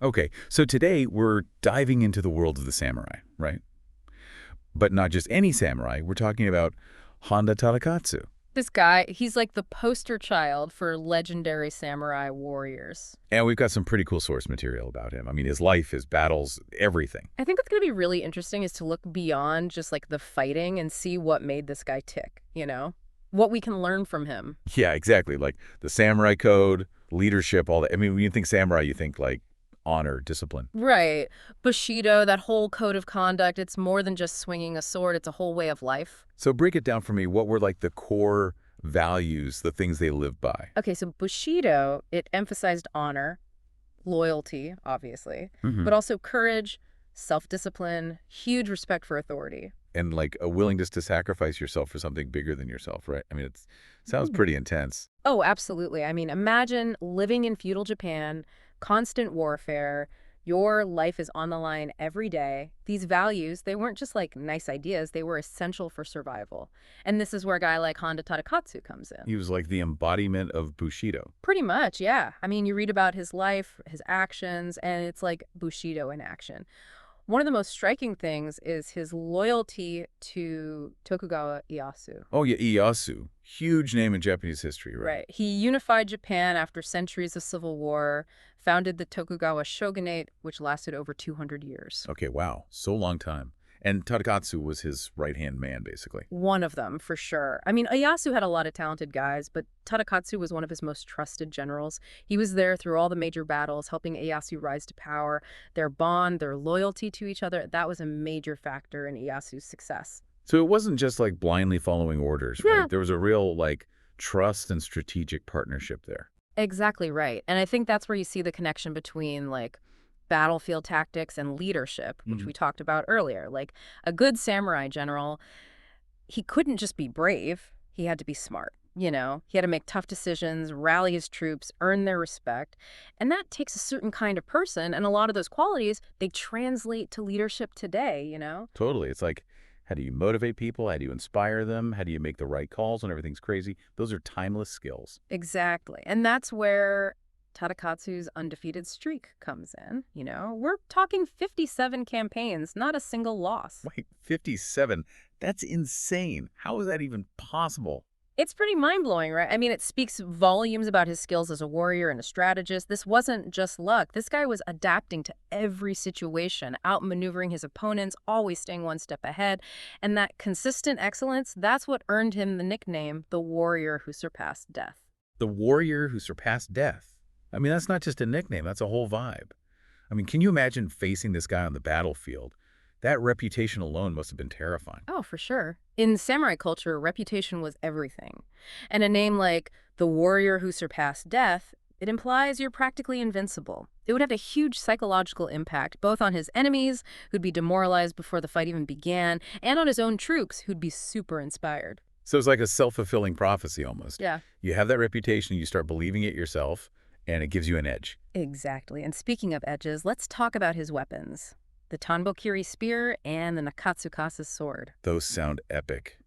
Okay, so today we're diving into the world of the samurai, right? But not just any samurai. We're talking about Honda Tadakatsu. This guy, he's like the poster child for legendary samurai warriors. And we've got some pretty cool source material about him. I mean, his life, his battles, everything. I think what's going to be really interesting is to look beyond just like the fighting and see what made this guy tick, you know? What we can learn from him. Yeah, exactly. Like the samurai code, leadership, all that. I mean, when you think samurai, you think like honor, discipline. Right. Bushido, that whole code of conduct, it's more than just swinging a sword, it's a whole way of life. So break it down for me. What were like the core values, the things they live by? Okay, so Bushido, it emphasized honor, loyalty, obviously, Hmm. but also courage, self-discipline, huge respect for authority. And like a willingness to sacrifice yourself for something bigger than yourself, right? I mean, it sounds pretty intense. Oh, absolutely. I mean, imagine living in feudal Japan, constant warfare. Your life is on the line every day. These values, they weren't just like nice ideas, they were essential for survival. And this is where a guy like Honda Tadakatsu comes in. He was like the embodiment of Bushido. Pretty much, yeah. I mean, you read about his life, his actions, and it's like Bushido in action. One of the most striking things is his loyalty to Tokugawa Ieyasu. Oh yeah, Ieyasu. Huge name in Japanese history, right? Right. He unified Japan after centuries of civil war, founded the Tokugawa Shogunate, which lasted over 200 years. Okay, wow. So long time. And Tadakatsu was his right-hand man, basically. One of them, for sure. I mean, Ieyasu had a lot of talented guys, but Tadakatsu was one of his most trusted generals. He was there through all the major battles, helping Ieyasu rise to power. Their bond, their loyalty to each other, that was a major factor in Ieyasu's success. So it wasn't just like blindly following orders, Yeah, right? There was a real like trust and strategic partnership there. exactly right. And I think that's where you see the connection between like battlefield tactics and leadership, which Mhm. we talked about earlier. Like a good samurai general, he couldn't just be brave, he had to be smart. You know, he had to make tough decisions, rally his troops, earn their respect. And that takes a certain kind of person. And a lot of those qualities, they translate to leadership today, you know? Totally. It's like, how do you motivate people? How do you inspire them? How do you make the right calls when everything's crazy? Those are timeless skills. Exactly. And that's where Tadakatsu's undefeated streak comes in. You know, we're talking 57 campaigns, not a single loss. Wait, 57? That's insane. How is that even possible? It's pretty mind-blowing, right? I mean, it speaks volumes about his skills as a warrior and a strategist. This wasn't just luck. This guy was adapting to every situation, outmaneuvering his opponents, always staying one step ahead. And that consistent excellence, that's what earned him the nickname, the Warrior Who Surpassed Death. The warrior who surpassed death. I mean, that's not just a nickname, that's a whole vibe. I mean, can you imagine facing this guy on the battlefield? That reputation alone must have been terrifying. Oh, for sure. In samurai culture, reputation was everything. And a name like the Warrior Who Surpassed Death, it implies you're practically invincible. It would have a huge psychological impact, both on his enemies, who'd be demoralized before the fight even began, and on his own troops, who'd be super inspired. So it's like a self-fulfilling prophecy almost. Yeah. You have that reputation, you start believing it yourself, and it gives you an edge. Exactly. And speaking of edges, let's talk about his weapons. The Tonbokiri spear and the Nakatsukasa sword. Those sound epic.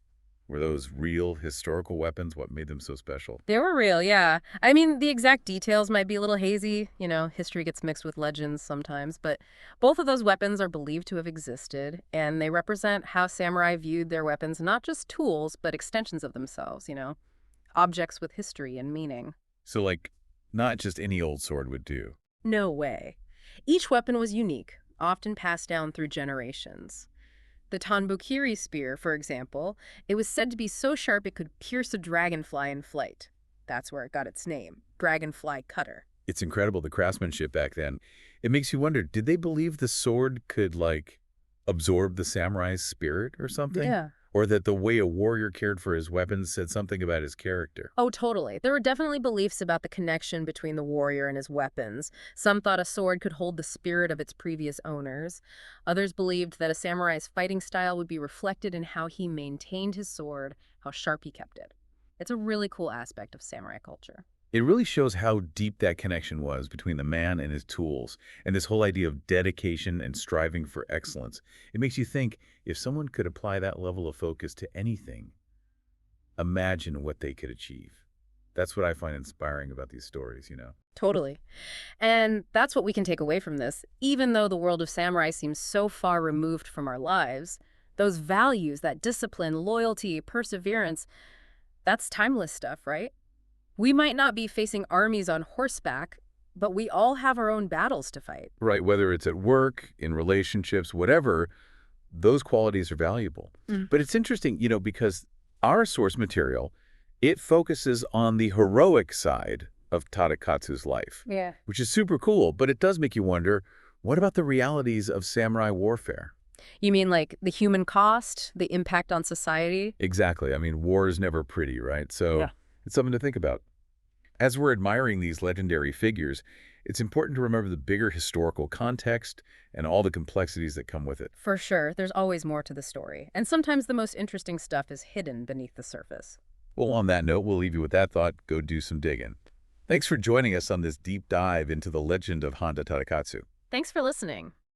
Were those real historical weapons? What made them so special? They were real, yeah. I mean, the exact details might be a little hazy. You know, history gets mixed with legends sometimes, but both of those weapons are believed to have existed, and they represent how samurai viewed their weapons, not just tools, but extensions of themselves, you know, objects with history and meaning. So like, not just any old sword would do. No way. Each weapon was unique, often passed down through generations. The Tonbokiri spear, for example, it was said to be so sharp it could pierce a dragonfly in flight. That's where it got its name, dragonfly cutter. It's incredible, the craftsmanship back then. It makes you wonder, did they believe the sword could, like, absorb the samurai's spirit or something? Yeah. Or that the way a warrior cared for his weapons said something about his character? Oh, totally. There were definitely beliefs about the connection between the warrior and his weapons. Some thought a sword could hold the spirit of its previous owners. Others believed that a samurai's fighting style would be reflected in how he maintained his sword, how sharp he kept it. It's a really cool aspect of samurai culture. It really shows how deep that connection was between the man and his tools, and this whole idea of dedication and striving for excellence. It makes you think, if someone could apply that level of focus to anything, imagine what they could achieve. That's what I find inspiring about these stories, you know. Totally. And that's what we can take away from this. Even though the world of samurai seems so far removed from our lives, those values, that discipline, loyalty, perseverance, that's timeless stuff, right? We might not be facing armies on horseback, but we all have our own battles to fight. Right, whether it's at work, in relationships, whatever, those qualities are valuable. But it's interesting, because our source material, it focuses on the heroic side of Tadakatsu's life, Yeah. which is super cool, but it does make you wonder, what about the realities of samurai warfare? You mean like the human cost, the impact on society? Exactly. I mean, war is never pretty, right? So it's something to think about. As we're admiring these legendary figures, it's important to remember the bigger historical context and all the complexities that come with it. For sure, there's always more to the story. And sometimes the most interesting stuff is hidden beneath the surface. Well, on that note, we'll leave you with that thought. Go do some digging. Thanks for joining us on this deep dive into the legend of Honda Tadakatsu. Thanks for listening.